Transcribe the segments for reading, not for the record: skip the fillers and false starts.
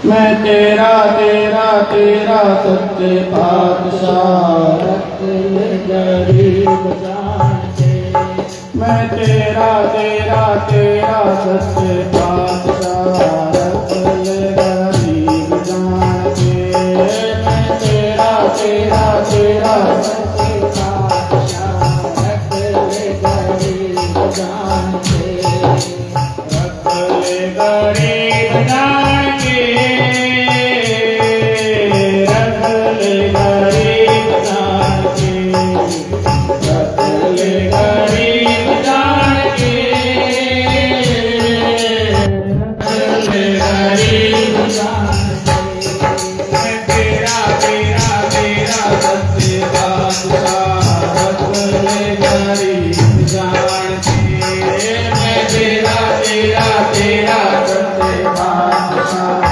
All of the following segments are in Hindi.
मैं तेरा तेरा तेरा सच्चे पातशाह रख ले गरीब जान के। मैं तेरा तेरा तेरा सच्चे पातशाह रख ले गरीब जान के। मैं तेरा तेरा तेरा सच्चे पातशाह रख ले गरीब जान के। रख ले गरीब जान के। रख ले गरीब जान के। रख ले गरीब जान के। रख ले गरीब जान के। मैं तेरा तेरा तेरा सच्चे पातशाह रख ले गरीब जान के। मैं तेरा तेरा तेरा सच्चे पातशाह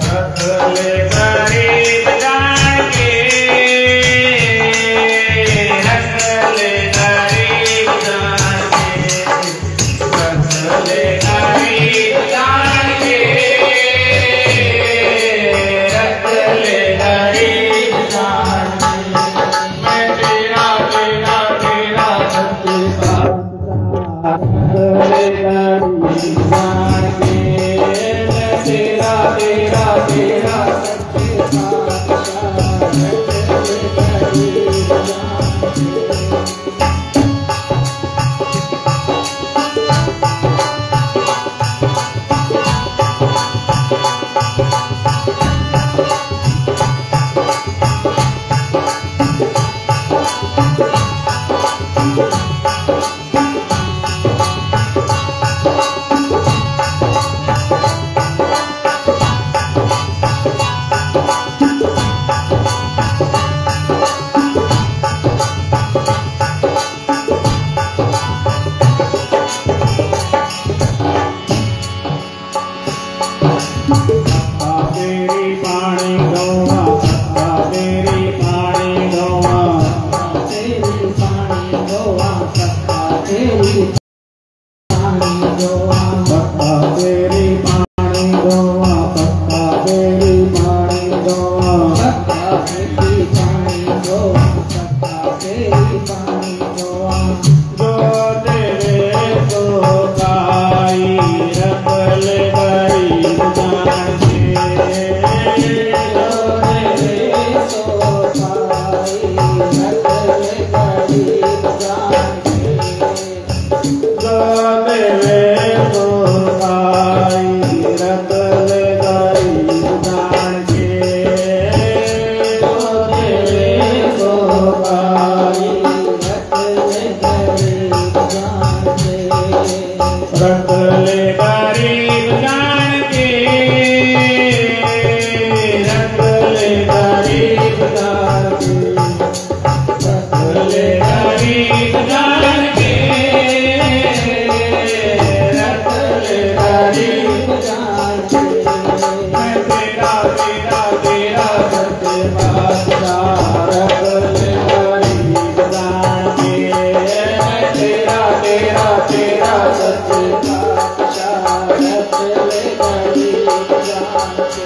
रख ले गरीब जान के। रख ले गरीब जान के। रख ले गरीब जान के। रख ले गरीब जान के। मैं तेरा तेरा तेरा सच्चे पातशाह रख ले गरीब जान के। मैं तेरा तेरा तेरा सच्चे पातशाह रख ले गरीब जान के। तेरी पानी गौवा तेरी पानी गौवा तेरी पानी गौवा तेरी पानी गौवा तेरी पानी गौवा तेरी पानी गौवा तेरी पानी गौवा तेरी पानी गौवा। जो तेरे तो गाई रख ले गरीब जान रख ले गरीब जान के। रख ले गरीब जान के। रख ले गरीब जान के। रख ले गरीब जान के। मैं तेरा तेरा तेरा सच्चे पातशाह रख ले गरीब जान के। मैं तेरा तेरा तेरा सच्चे पातशाह रख ले गरीब जान के।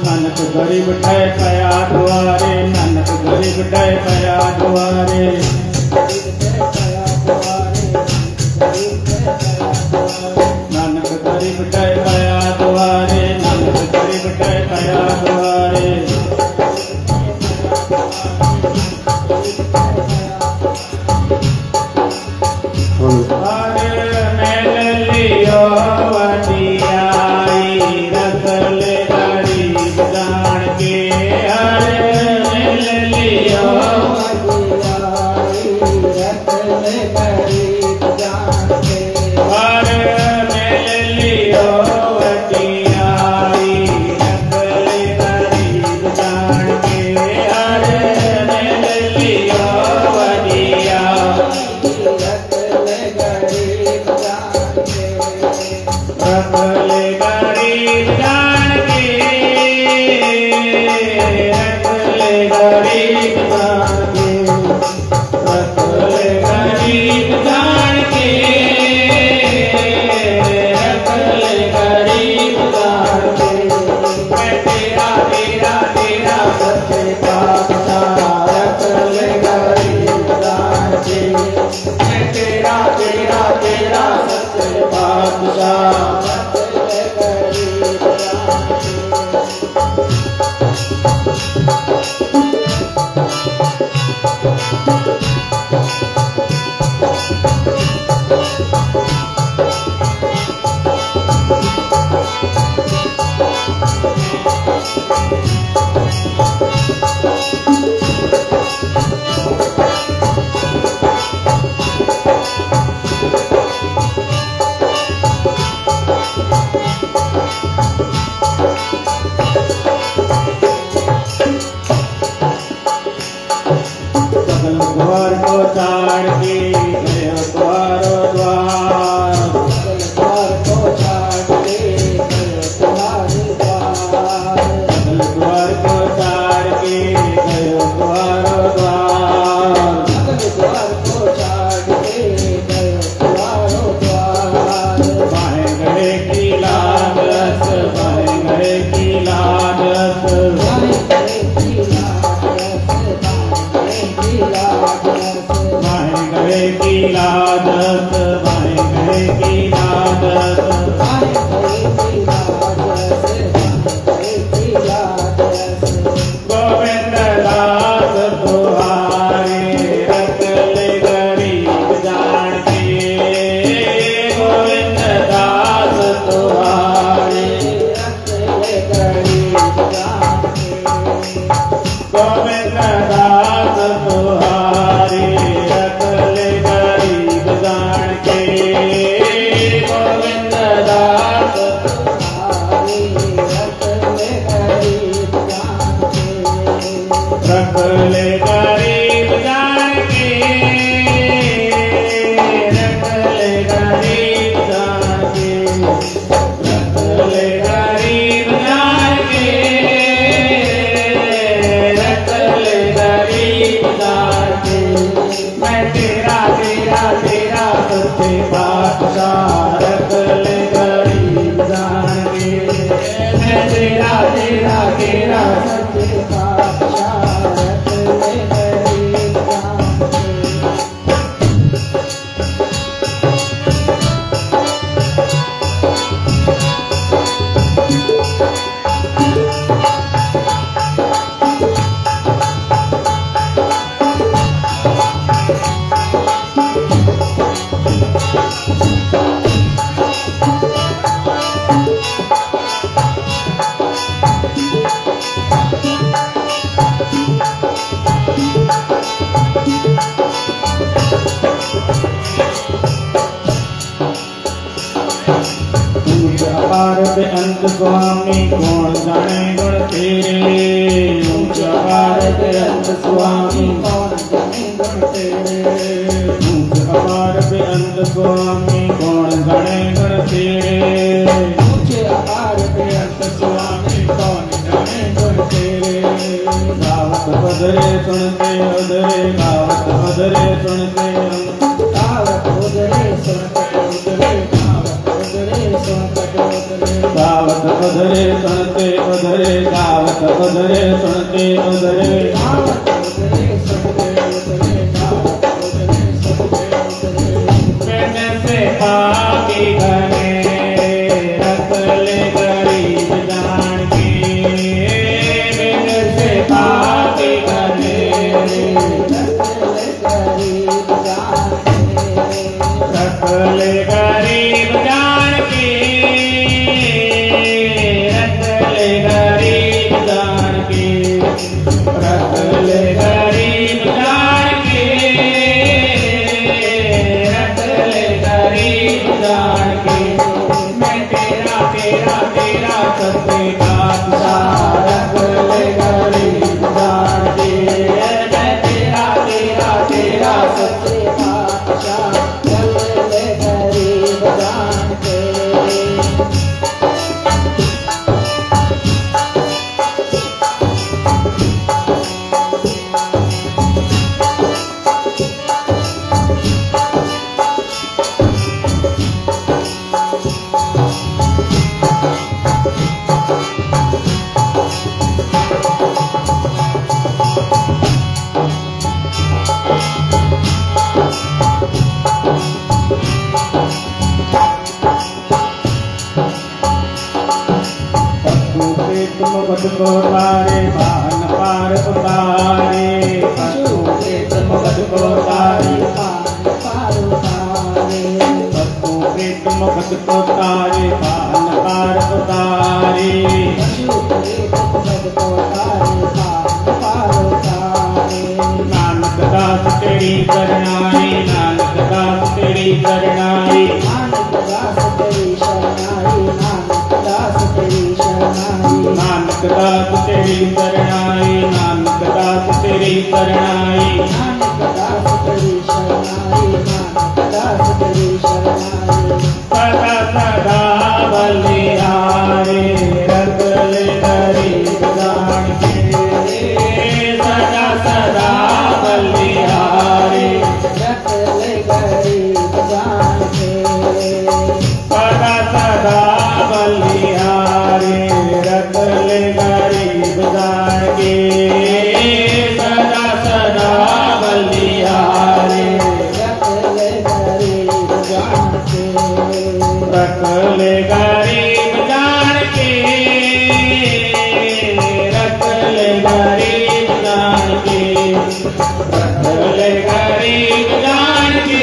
नानक गरीब ठय पया द्वारे। नानक गरीब ठय पया द्वारे। नानक गरीब ठय पया द्वारे। नानक गरीब ठय पया द्वारे। अरे मेल लियो वटियाई रख ले गरीब जान के। अरे मेल लियो हर मेल लियो वटियाई रखल गरीब जान के हर मेल लियो वटिया रखल गरीब जान के रखल गरीब जान के रखल गरीब जान के मैं तेरा तेरा तेरा सच्चे पातशाह रखल गरीब जान के मैं तेरा तेरा तेरा सच्चे पातशाह द्वार को छाड़ के गया द्वारो द्वार द्वार को छाड़ के गया द्वार को छाड़ के गया द्वारो द्वार द्वार को छाड़ के गया द्वारो द्वार बाहें गए की लालस बाहें गए की लालस बाहें गए की लालस बाहें गए की लालस गोविंद दास तुम्हारे रखल गरीब जान के गोविंद दास तुम्हारे रखल गरीब जान के गोविंद दास तुम्हारे रखल गरीब जान के गोविंद दास तुम्हारे रखल गरीब जान के रखल गरीब जान के रखल गरीब जान के रखल गरीब जान के रखल गरीब जान के मैं तेरा तेरा तेरा सच्चे पातशाह रखल गरीब जान के मैं तेरा तेरा तेरा सच्चे पातशाह रखल गरीब जान के अपार अंत स्वामी कौन जाने गुण तेरे ऊंच अपार अंत स्वामी कौन जाने गुण तेरे ऊंच अपार अंत स्वामी कौन जाने गुण तेरे ऊंच अपार अंत स्वामी कौन जाने गुण तेरे गावत बदरे सुनते उधरे गावत बदरे सुनते गावत उधरे सुनते उधरे गावत बदरे सुनते उधरे गावत बदरे सुनते उधरे गावत बदरे सुनते उधरे गावत बदरे सुनते उधरे बिन से पापी घने रखल गरीब जान के बिन से पापी घने रखल गरीब जान के रखल गरीब जान के रखल गरीब जान के रखल को तारे पान पार उतारे सत्तू प्रेत मुगत को तारे पान पार उतारे सत्तू प्रेत मुगत को तारे पान पार उतारे सत्तू प्रेत मुगत को तारे पान पार उतारे नानक दास तेरी करनाई नानक दास तेरी करनाई नानक दास तेरी शरणाई नानक दास तेरी शरणाई नानक दास तेरी शरणाई नानक दास तेरी शरणाई नानक दास तेरी शरणाई नानक दास तेरी शरणाई सदा सदा बलिहारे रखल गरीब जान के सदा सदा बलिहारे रखल गरीब जान के सदा सदा बलिहारे रखल गरीब जान के सदा सदा बलिहारे रखल गरीब जान के रखल गरीब जान के रखल गरीब जान के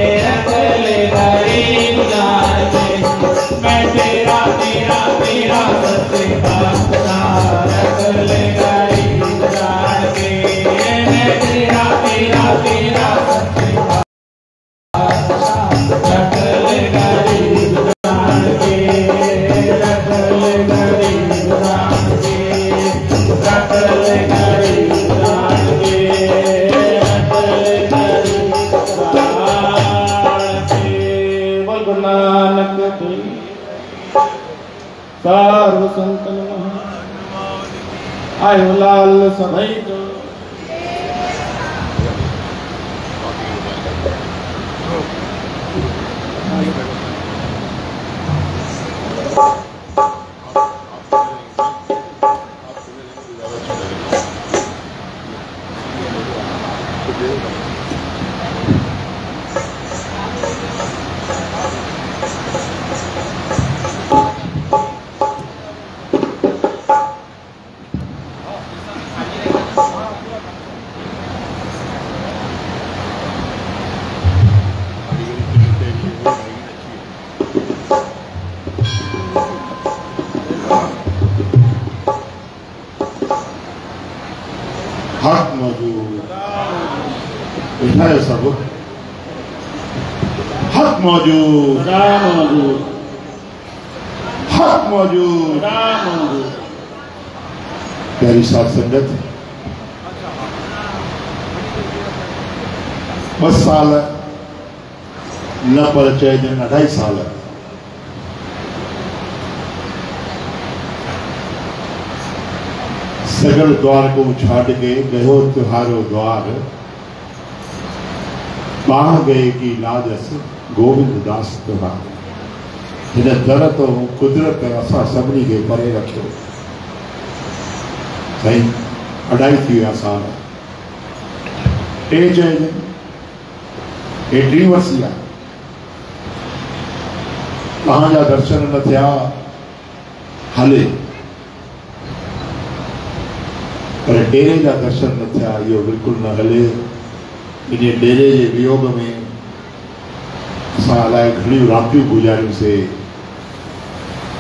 रखल गरीब जान के रखल गरीब जान के मैं तेरा तेरा तेरा सत्ता रखल गरीब जान के मैं तेरा तेरा तेरा सत्ता रखल गरीब जान के रखल गरीब जान के रखल गरीब जान के रखल गरीब जान के बोल गुरु नानक देव सर्व संतन महा आयो लाल सभई तो हक मौजूद उठाए सब हक मौजूद मौजूद हक मौजूद मौजूद प्यारी साथ संगत 2 साल न पर चए दिन 2.5 साल सगल द्वार को छाड़ के गयो त्योहारो द्वार बाह गए की लाजस गोविंद दास त्योहार जिन दर तो कुदरत असा सभी के परे रखो सही 2.5 थी विया साल 3 चए दिन 3 वर्ष या तहां दर्शन न थिया हले पर डेरे का दर्शन न थिया यो बिल्कुल न हले इन डेरे के वियोग में असां अलाए घणी रातियूं गुजारियूं से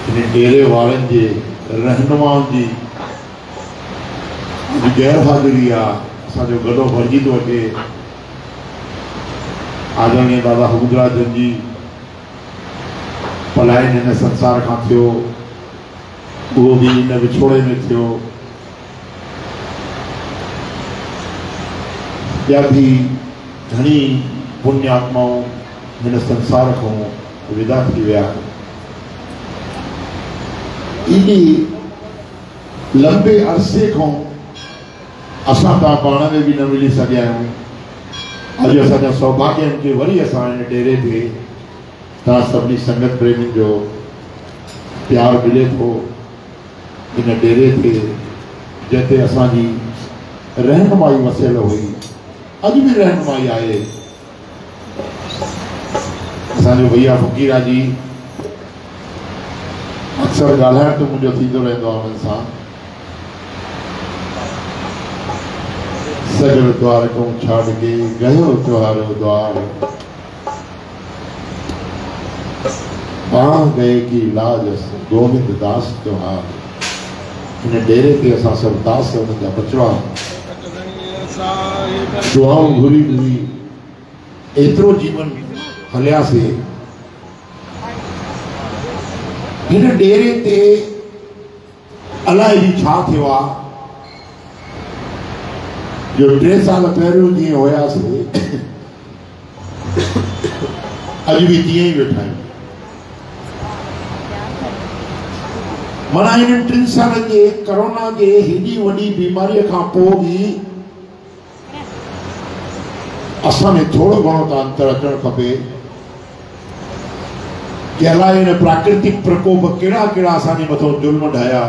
इन डेरे वारन के रहनुमाउन की गैर हाज़िरी असो गलो भरजी तो अचे आदरणीय दादा हुगराजन जी पलायन इन संसार का थो वो भी इन विछोड़े में थो या भी घनी पुण्य आत्माओं इन संसार को विदा थी विया इनी लंबे अरसे को असां तव्हां पाण में भी न मिली सघिया आहियूं अॼु असांजा सौभाग्य के वरी असां इन डेरे ते तव्हां सभिनी संगत प्रेमी जो प्यार मिले थो इन डेरे ते जिते असांजी रहनुमाई वसियल हुई अॼु भी रहनुमाई आहे असांजो भैया फ़कीरा जी अक्सर ॻाल्हाइण तो मुंहिंजो थींदो रहंदो आहे उन्हनि सां। सगर द्वार को छाड़ के गयो त्योहारो द्वार, पां गए की लाज गोविंद दास त्योहार। इन डेरे ते असां सभु दास उन्हनि जा बचड़ा दुआऊं घुरी घुरी एतिरो जीवन हलियासीं। हिन डेरे ते अलाए बि छा थियो आहे जो 3 साल पहिरियों जीअं हुयासीं अॼु बि तीअं ई वेठा आहियूं। माना हिन 3 सालनि जे कोरोना जे हेॾी वॾी बीमारीअ खां पोइ बि असां में थोरो घणो त अंतर अचणु खपे कि अलाए हिन प्राकृतिक प्रकोप कहिड़ा कहिड़ा असांजे मथां जुल्म ढाया,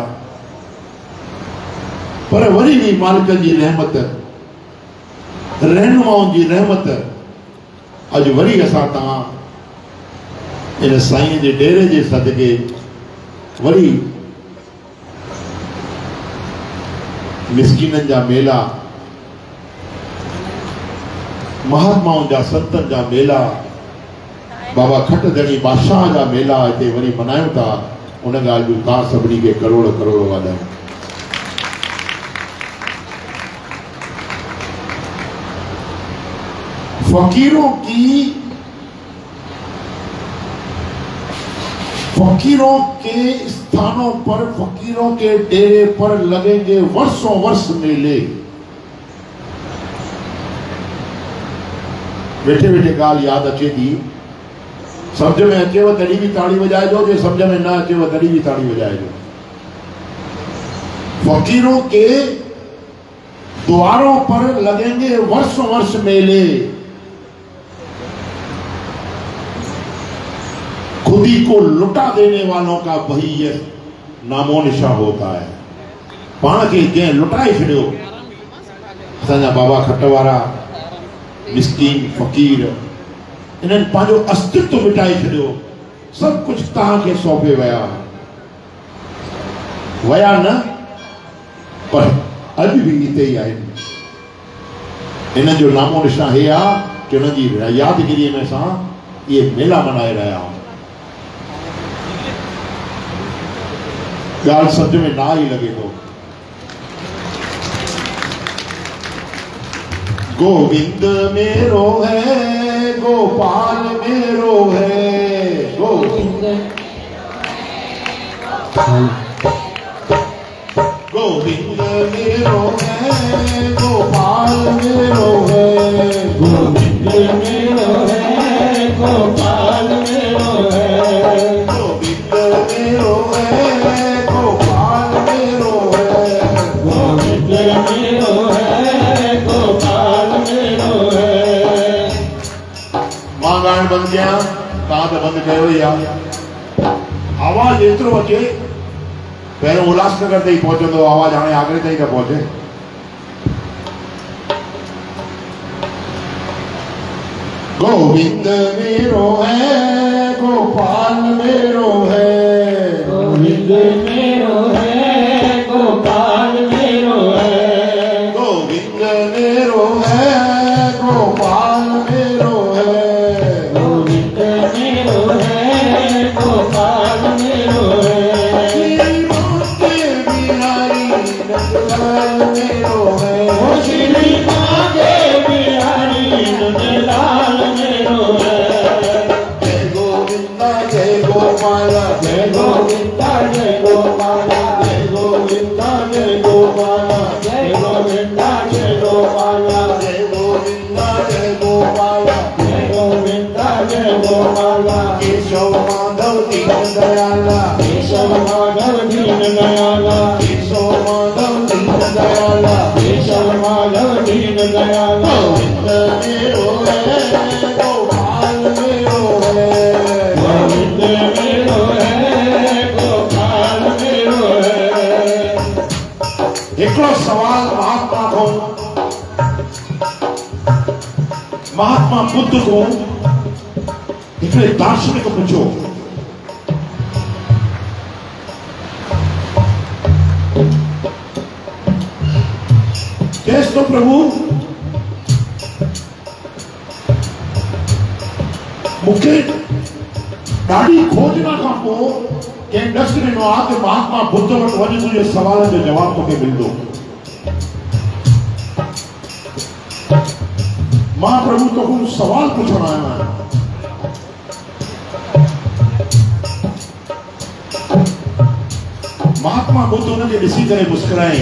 पर वरी बि मालिक जी रहमत, रहनुमाउनि जी रहमत अॼु वरी असां तव्हां इन साईं जे डेरे जे सदके वरी मिसकीननि जा मेला, महात्माउनि जा संतनि जा मेला, बाबा खटधणी बादशाह जा मेला हिते वरी मनायूं था। उन ॻाल्हि जूं तव्हां सभिनी खे करोड़ करोड़ वाधायूं। फकीरों के स्थानों पर, फकीरों के डेरे पर लगेंगे वर्षों वर्ष मेले। बैठे बैठे गाल याद अचे थी, समझ में अचेव तॾहिं भी ताड़ी वजाइजो, जो समझ में न अचेव तॾहिं भी ताड़ी वजाइजो। फकीरों के द्वारों पर लगेंगे वर्षों वर्ष मेले, खुदी को लुटा देने वालों का वही ये नामो निशा होता है। पाण खे जंहिं लुटाए छॾियो, असांजा बाबा खटवारा, मिस्कीन फकीर, इन्हनि पंहिंजो अस्तित्व मिटाए छॾियो, सभु कुझु तव्हांखे सौंपे वया न, पर अॼु बि हिते ई आहिनि। हिन जो नामो निशान हे आहे कि हुननि जी यादगिरीअ में असां इहे मेला मनाए रहिया आहियूं। ॻाल्हि सम्झ में ना ई लॻे थो। गोविंद मेरो है, गोपाल मेरो है, गोविंद गोविंद मेरो है, गोपाल मेरो है, गोविंद मेरो है, गोपाल मेरो है, गोविंद मेरो है, गोपाल मेरो है, गोविंद मेरो है, गोपाल मेरो है। मां गाइण बंदि कयां, तव्हां त बंदि कयो ई आहे। आवाज़ एतिरो अचे, पहिरियों उल्हासनगर ताईं पहुचंदो, आवाज़ हाणे आगरे ताईं त पहुचे। गोविंद मेरो है, गोपाल मेरो है, गोविंद मेरो है, गोपाल मेरो है, गोविंद मेरो है, गोपाल मेरो है, गोविंद मेरो है, गोपाल मेरो है, श्री मांगे बिहारी नंदलाल मेरो है। जय गोविंदा जय गोपाला, जय गोविंदा जय गोपाला, जय गोविंदा जय गोपाला, जय गोविंदा जय गोपाला, जय गोविंदा जय गोपाला, जय गोविंदा जय गोपाला। केशव माधव दीन दयाला, केशव माधव दीन दयाला, केशव माधव दीन दयाला, केशव माधव दीन दयाला। गोविंद मेरो है, गोपाल मेरो है, गोविंद मेरो है, गोपाल मेरो है। हिकिड़ो सवाल महात्मा को, महात्मा बुद्ध को हिकिड़े दार्शनिक पुछो चेस तो प्रभु मुखे ॾाढी खोजना खां पोइ कंहिं ॾस ॾिनो आहे कि महात्मा बुद्ध वटि वञी तुंहिंजे सवाल जो जवाब तोखे मिलंदो। मां प्रभु तोखे सवाल पुछण आयो आहियां। महात्मा बुद्ध हुनखे ॾिसी करे मुस्कुराई।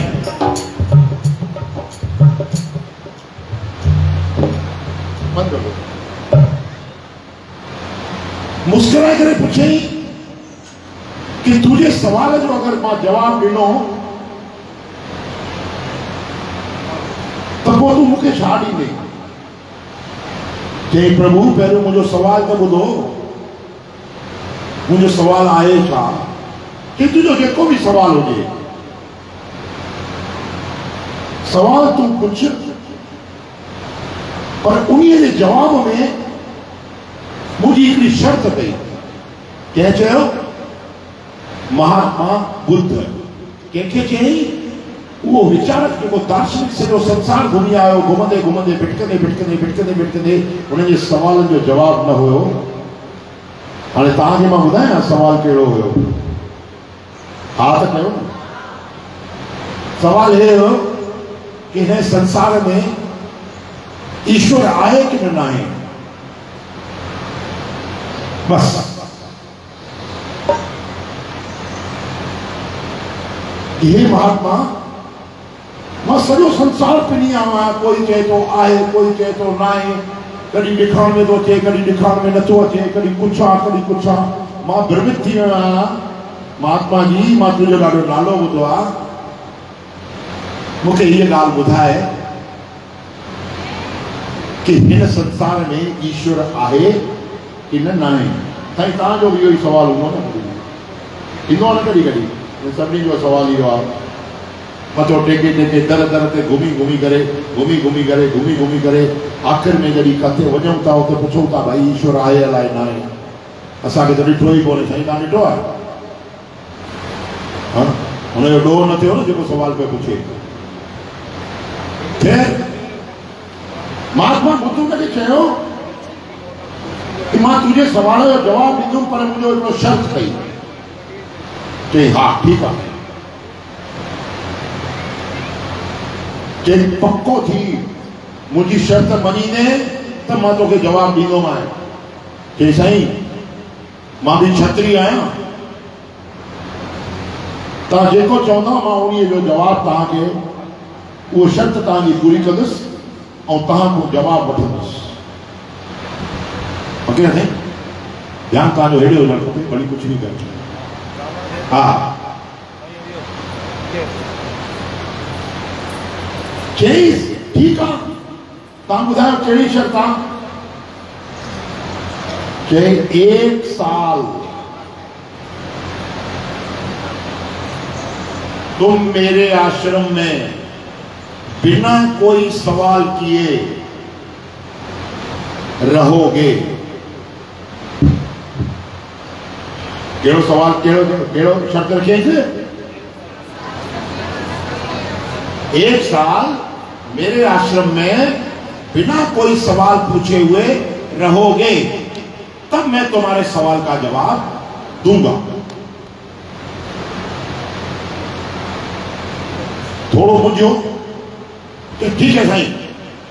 मुस्कुराए करे पुछई कि तुझे सवाल जो अगर मां जवाब ॾिनो त पोइ तूं मूंखे छा ॾींदे? चई प्रभु पहिरियों मुंहिंजो सवाल त ॿुधो। मुंहिंजो सवाल आहे छा कि तुंहिंजो जेको बि सवाल हुजे सवाल तूं पुछ, पर उन्हीअ जे जवाब में मुझी हिकिड़ी शर्त कई। कंहिं चयो? महात्मा बुद्ध। कंहिंखे चयईं? उहो विचारक जेको दार्शनिक सॼो संसार घुमी आयो, घुमंदे घुमंदे भिटकंदे भिटकंदे भिटकंदे भिटकंदे उन्हनि जे सवालनि जो जवाब न हुयो। हाणे तव्हांखे मां ॿुधायां सवाल कहिड़ो हुयो? हा त कयो न। सवाल हे हो कि हिन संसार में ईश्वर आहे कि न आहे? बस ये महात्मा मां सॼो संसार पिनी आयो आहियां। कोई चए थो आहे, कोई चए थो न आहे, कॾहिं ॾिखण में थो अचे, कॾहिं ॾिखण में नथो अचे, कॾहिं कुझु आहे, कॾहिं कुझु आहे। मां भ्रमित थी वियो आहियां। महात्मा जी मां तुंहिंजो ॾाढो नालो ॿुधो आहे, मूंखे हीअ ॻाल्हि ॿुधाए कि हिन संसार में ईश्वर आहे कि न आहे? साईं तव्हांजो बि इहो ई सवाल हूंदो न, ईंदो आहे न कॾहिं कॾहिं। सभिनी जो सवाल इहो आहे। मथो टेके टेके दर दर ते घुमी घुमी करे घुमी घुमी करे घुमी घुमी करे आख़िर में जॾहिं किथे वञूं था उते पुछूं था भाई ईश्वर आहे अलाए न आहे? असांखे त ॾिठो ई कोन्हे। साईं तव्हां ॾिठो आहे? हा, हुनजो ॾोह न थियो न जेको सवाल पियो पुछे। ख़ैर महात्मा बुद्ध हुनखे चयो कि मां तुंहिंजे सवाल जो जवाब ॾींदुमि, पर मुंहिंजो हिकिड़ो शर्त कई। चई हा ठीकु आहे। चई पक्को थी मुंहिंजी शर्त मञींदे त मां तोखे जवाब ॾींदोमांइ। चई साईं मां बि क्षत्रिय आहियां, तव्हां जेको चवंदा मां उन्हीअ जो जवाब तव्हांखे, उहो शर्त तव्हांजी पूरी कंदुसि ऐं तव्हां खां जवाब वठंदुसि। ओके साईं? ध्यानु तव्हांजो हेॾो हुजणु खपे, भली कुझु बि करे। हा चईस ठीकु आहे, तव्हां ॿुधायो कहिड़ी शर्त आहे? चई 1 साल तुम मेरे आश्रम में बिना कोई सवाल किए रहोगे। केड़ो सवाल, केड़ो शर्त रखिए थे? 1 साल मेरे आश्रम में बिना कोई सवाल पूछे हुए रहोगे, तब मैं तुम्हारे सवाल का जवाब दूंगा। थोड़ो बुझो कि ठीक है साईं,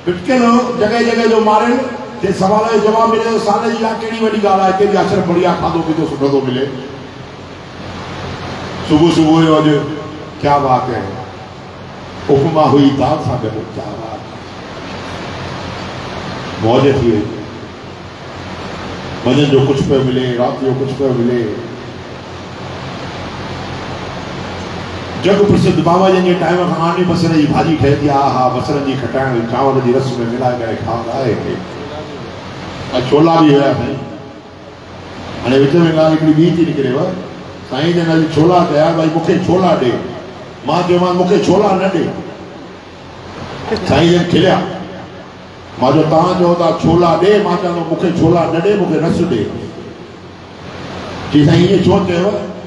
बिटके लो जगह जगह जो मारे ते सवाल जो जवाब मिले तो साल जी केड़ी वडी गाल है के आश्रम बढ़िया खाधो पीतो सुठो तो मिले। सुबह सुबह आज क्या बात है, उपमा हुई दाल सा गॾु, क्या बात, मौज थी वई। मंझंदि जो कुछ पे मिले, रात जो कुछ पे मिले। जग प्रसिद्ध बाबा जन के टाइम खां आनी बसर जी भाजी ठहंदी आहे। हा, बसरनि जी खटाइण चांवर जी रस में मिलाए करे खाईंदा आहे। छोला भी हुआ साईं। हाणे विच में ॻाल्हि हिकिड़ी ॿी थी निकिरेव, साईं जन अॼु छोला कया, भाई मूंखे छोला ॾे। मां चयोमांसि मूंखे छोला न ॾे। साईं जन खिलिया। मां चयो तव्हां चओ था छोला ॾे, मां चवंदो मूंखे छोला न ॾे, मूंखे रस ॾे। चई साईं ईअं छो चयव?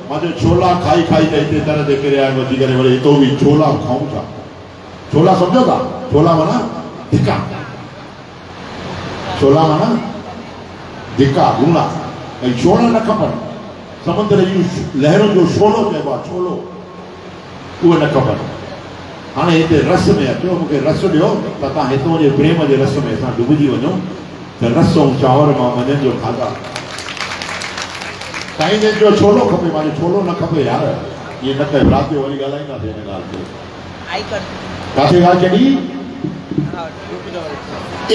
मां चयो छोला खाई खाई त हिते दर ते किरिया वधी करे वरी हितो बि छोला खाऊं था। छोला सम्झो था? छोला माना धिका, छोला माना धिका लूणा, ऐं छोला न खपनि, समुंद्र जूं लहरुनि जो छोलो चइबो आहे, छोलो उहे न खपनि। हाणे हिते रस में अचो, मूंखे रस ॾियो त तव्हां हितां जे प्रेम जे रस में असां डुबिजी वञूं त रस ऐं चांवर मां मंझंदि जो खाधा। साईं जन जो छोलो खपे, मां छोलो न खपे यार, ये न कयो, राति जो वरी ॻाल्हाईंदासीं हिन ॻाल्हि ते। काथे ॻाल्हि चढ़ी?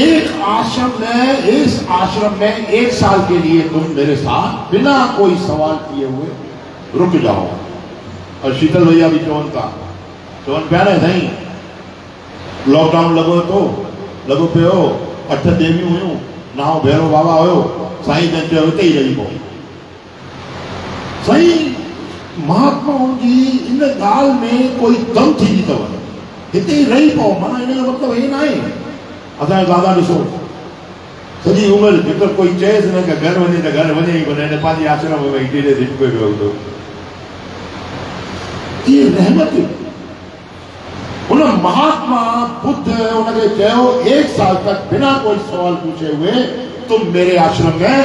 एक आश्रम में, इस आश्रम में 1 साल के लिए तुम मेरे साथ बिना कोई सवाल किए हुए रुक जाओ। और शीतल भैया भी चवन था, चवन पिया न साईं लॉकडाउन लॻो पियो, 8 देवियूं हुयूं, नाओ भैरो बाबा हुयो, साईं जन चयो हिते ई रही पओ। साईं महात्माउनि जी इन ॻाल्हि में कोई दम थींदी अथव, हिते ई रही पओ, माना हिन जो मतिलबु हे न आहे असांजो दादा ॾिसो सॼी उमिरि जेकर कोई चएसि न की घर वञे त घर वञे ई कोन, हिन पंहिंजे आश्रम में वेही ॾेढ दिन पियो हूंदो। ये रहमत उन महात्मा बुद्ध उनके चयो 1 साल तक बिना कोई सवाल पूछे हुए तुम मेरे आश्रम में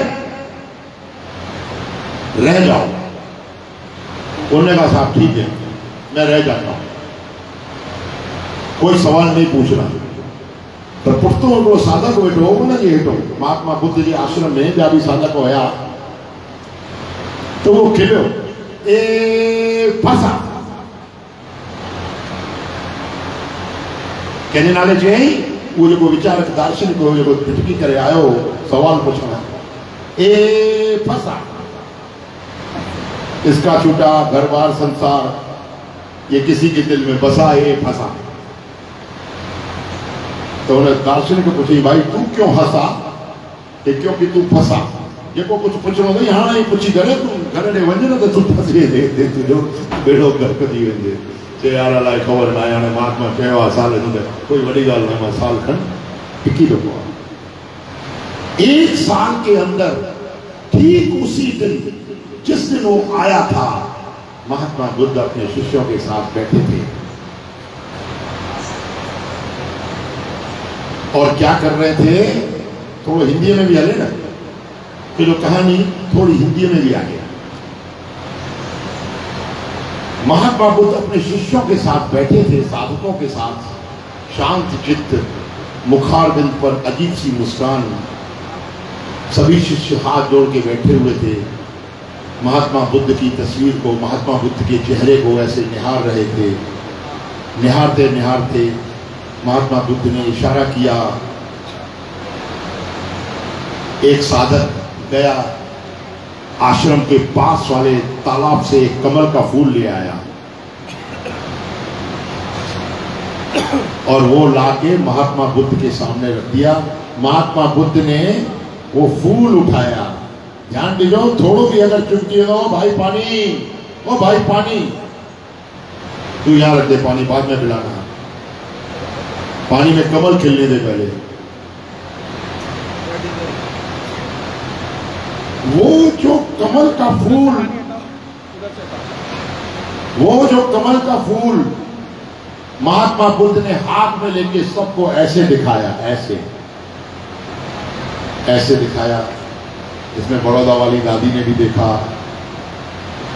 रह जाओ। उन्होंने कहा साहब ठीक है मैं रह जाता हूं, कोई सवाल नहीं पूछना। तो पुठतो हिकिड़ो साधक वेठो हो उनजे हेठो, महात्मा बुद्ध जे आश्रम में ॿिया बि साधक हुया, तो वो खिलियो, ए फसा कंहिंजे नाले चयई, उहो जेको वीचारक दार्शनिक हो जेको भिटकी करे आयो सवाल पुछण, ए फसा इसका छूटा घर बार संसार ये किसी के दिल में बसा, ये फंसा। तो उन्हें दार्शनिक पूछी भाई तू क्यों हंसा? क्योंकि तू फंसा। जेको कुछ पुछणो अथई हाणे ई पुछी करे तूं घर ॾे वञ न त तूं फसी वेंदे, तुंहिंजो बेड़ो गर्क थी वेंदे। चए यार अलाए ख़बर न आहे, हाणे महात्मा चयो आहे साल में कोई वॾी ॻाल्हि न, मां साल खन टिकी थो पवां। 1 साल के अंदर ठीक उसी दिन जिस दिन वो आया था, महात्मा बुद्ध अपने शिष्यों के साथ बैठे थे और क्या कर रहे थे, थोड़ा हिंदी में भी हले ना, कि जो कहानी थोड़ी हिंदी में भी आ गया। महात्मा बुद्ध अपने शिष्यों के साथ बैठे थे, साधकों के साथ, शांत चित्त, मुखारबिंद पर अजीब सी मुस्कान, सभी शिष्य हाथ जोड़ के बैठे हुए थे। महात्मा बुद्ध की तस्वीर को, महात्मा बुद्ध के चेहरे को ऐसे निहार रहे थे। निहारते निहारते महात्मा बुद्ध ने इशारा किया। एक साधक गया आश्रम के पास वाले तालाब से एक कमल का फूल ले आया और वो लाके महात्मा बुद्ध के सामने रख दिया। महात्मा बुद्ध ने वो फूल उठाया। ध्यान दीजो, थोड़ो भी अगर चुटकी हो भाई पानी, ओ भाई पानी, तू यहां रख दे पानी, बाद में पिलाना, पानी में कमल खिलने दे पहले। वो जो कमल का फूल, वो जो कमल का फूल महात्मा बुद्ध ने हाथ में लेके सबको ऐसे दिखाया, ऐसे ऐसे दिखाया। इसमें बड़ौदा वाली दादी ने भी देखा,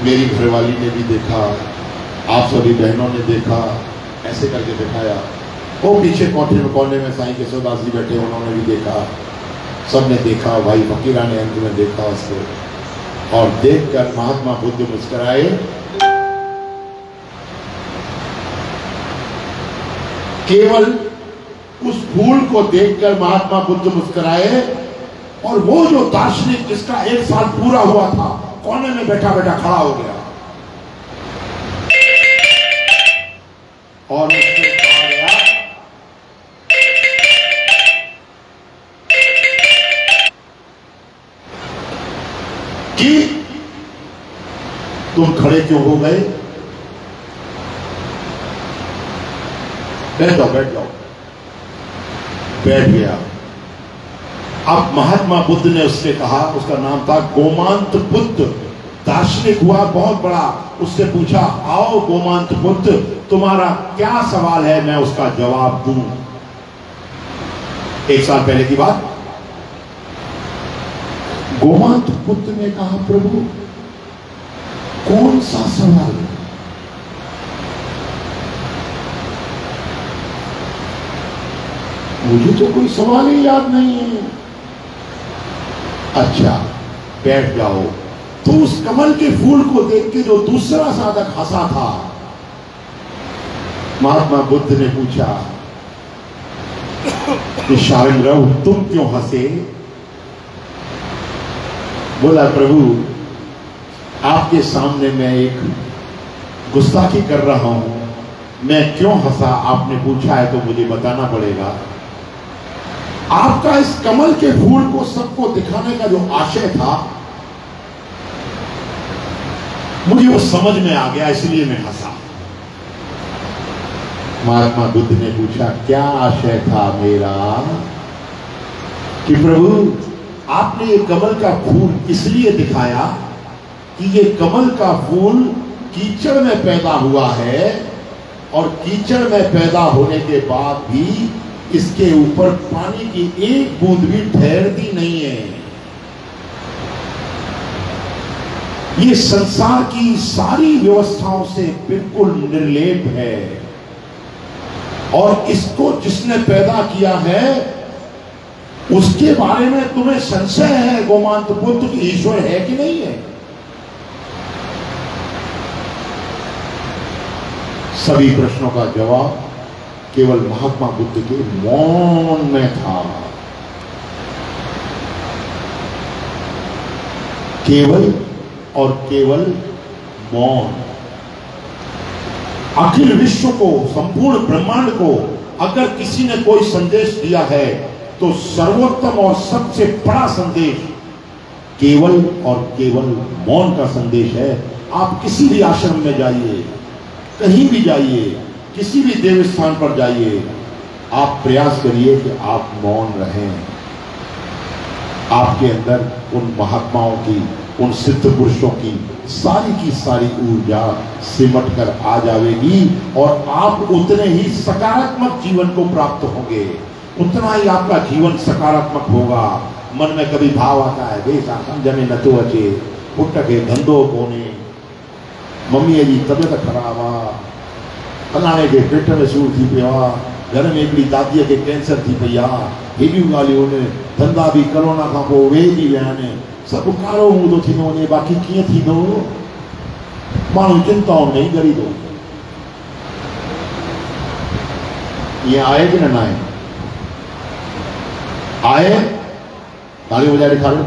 मेरी घरवाली ने भी देखा, आप सभी बहनों ने देखा, ऐसे करके दिखाया। वो पीछे कोने में साईं केशवदास जी बैठे, उन्होंने भी देखा, सबने देखा। भाई फकीरा ने अंत में देखा उसको, और देखकर महात्मा बुद्ध मुस्कुराए। केवल उस फूल को देखकर महात्मा बुद्ध मुस्कुराए, और वो जो दार्शनिक जिसका 1 साल पूरा हुआ था कोने में बैठा बैठा खड़ा हो गया और उसने कहा गया कि तुम खड़े क्यों हो गए? बैठ जाओ बैठ जाओ। बैठ गया। अब महात्मा बुद्ध ने उससे कहा, उसका नाम था गोमांत बुद्ध, दार्शनिक हुआ बहुत बड़ा। उससे पूछा, आओ गोमांत बुद्ध, तुम्हारा क्या सवाल है, मैं उसका जवाब दूं। 1 साल पहले की बात, गोमांत पुत्र ने कहा, प्रभु कौन सा सवाल? मुझे तो कोई सवाल ही याद नहीं है। अच्छा बैठ जाओ। तो उस कमल के फूल को देख के जो दूसरा साधक हंसा था, महात्मा बुद्ध ने पूछा कि शारंगरव तुम क्यों हंसे? बोला, प्रभु आपके सामने मैं एक गुस्ताखी कर रहा हूं, मैं क्यों हंसा आपने पूछा है तो मुझे बताना पड़ेगा। आपका इस कमल के फूल को सबको दिखाने का जो आशय था, मुझे वो समझ में आ गया, इसलिए मैं हंसा। महात्मा बुद्ध ने पूछा, क्या आशय था मेरा? कि प्रभु आपने ये कमल का फूल इसलिए दिखाया कि ये कमल का फूल कीचड़ में पैदा हुआ है, और कीचड़ में पैदा होने के बाद भी इसके ऊपर पानी की एक बूंद भी ठहरती नहीं है। ये संसार की सारी व्यवस्थाओं से बिल्कुल निर्लेप है, और इसको जिसने पैदा किया है उसके बारे में तुम्हें संशय है गोमांत पुत्र कि ईश्वर है कि नहीं है? सभी प्रश्नों का जवाब केवल महात्मा बुद्ध के मौन में था। केवल और केवल मौन। अखिल विश्व को, संपूर्ण ब्रह्मांड को अगर किसी ने कोई संदेश दिया है तो सर्वोत्तम और सबसे बड़ा संदेश केवल और केवल मौन का संदेश है। आप किसी भी आश्रम में जाइए, कहीं भी जाइए, किसी भी देव स्थान पर जाइए, आप प्रयास करिए कि आप मौन रहें। आपके अंदर उन महात्माओं की, उन सिद्ध पुरुषों की सारी ऊर्जा सिमट कर आ जाएगी, और आप उतने ही सकारात्मक जीवन को प्राप्त होंगे, उतना ही आपका जीवन सकारात्मक होगा। मन में कभी भाव आता है, बेसा समझ में न तो अचे, पुट के धंधो कोने, मम्मी जी तबियत खराब आ, फलाणे के पेट में सूर थी पियो आ, घर में हिकिड़ी दादीअ खे कैंसर थी पई आहे, हेॾियूं ॻाल्हियूं आहिनि, धंधा बि करोना खां पोइ वेही विया आहिनि, सभु कारो मुंहुं थो थींदो वञे, बाक़ी कीअं थींदो? माण्हू चिंताउनि में ई ॻरी थो। ईअं आहे कि न आहे? आहे? तालियूं वॼाए ॾेखारियो।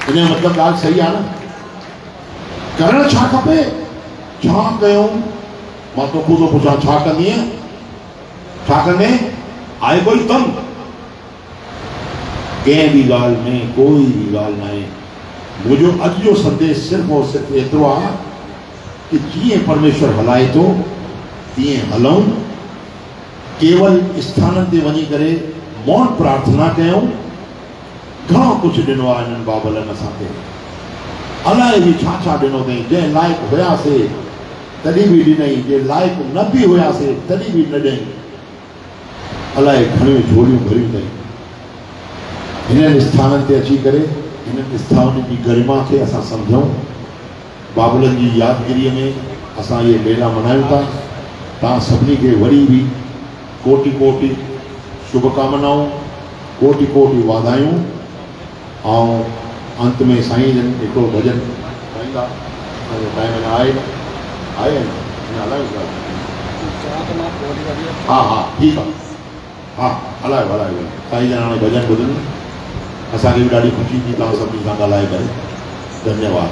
इन जो मतिलबु ॻाल्हि सही आहे न? करणु छा खपे? छा कयूं? मां तोखूं थो पुछां, छा कंदीअ? छा कंदे? आहे कोई कमु? कंहिं बि ॻाल्हि में कोई बि ॻाल्हि न आहे। मुंहिंजो अॼु जो संदेश सिर्फ़ु और सिर्फ़ु एतिरो आहे कि जीअं परमेश्वर हलाए थो तीअं हलूं, केवल स्थाननि ते वञी करे मौन प्रार्थना कयूं। घणो कुझु ॾिनो आहे हिननि बाबलनि असांखे, अलाए बि छा छा ॾिनो अथई। जंहिं लाइक़ु हुयासीं तॾहिं बि ॾिनई, जे लाइक़ु न बि हुयासीं तॾहिं बि न ॾिनई। अलाए घणियूं झोलियूं भरियूं अथई। हिननि स्थाननि ते अची करे हिननि स्थाननि जी गरिमा खे असां सम्झूं। बाबुलनि जी यादगिरीअ में असां इहे मेला मल्हायूं था। तव्हां सभिनी खे वरी बि कोटि कोटि शुभकामनाऊं, कोटि कोटि वाधायूं। ऐं अंत में साईं जन हिकिड़ो भॼन ॻाईंदा। टाइम न आहे, आहे हा हा ठीकु आहे, हा हलायो हलायो। साईं जन हाणे भॼन ॿुधनि, असांखे बि ॾाढी ख़ुशी थी तव्हां सभिनी सां ॻाल्हाए करे। धन्यवाद।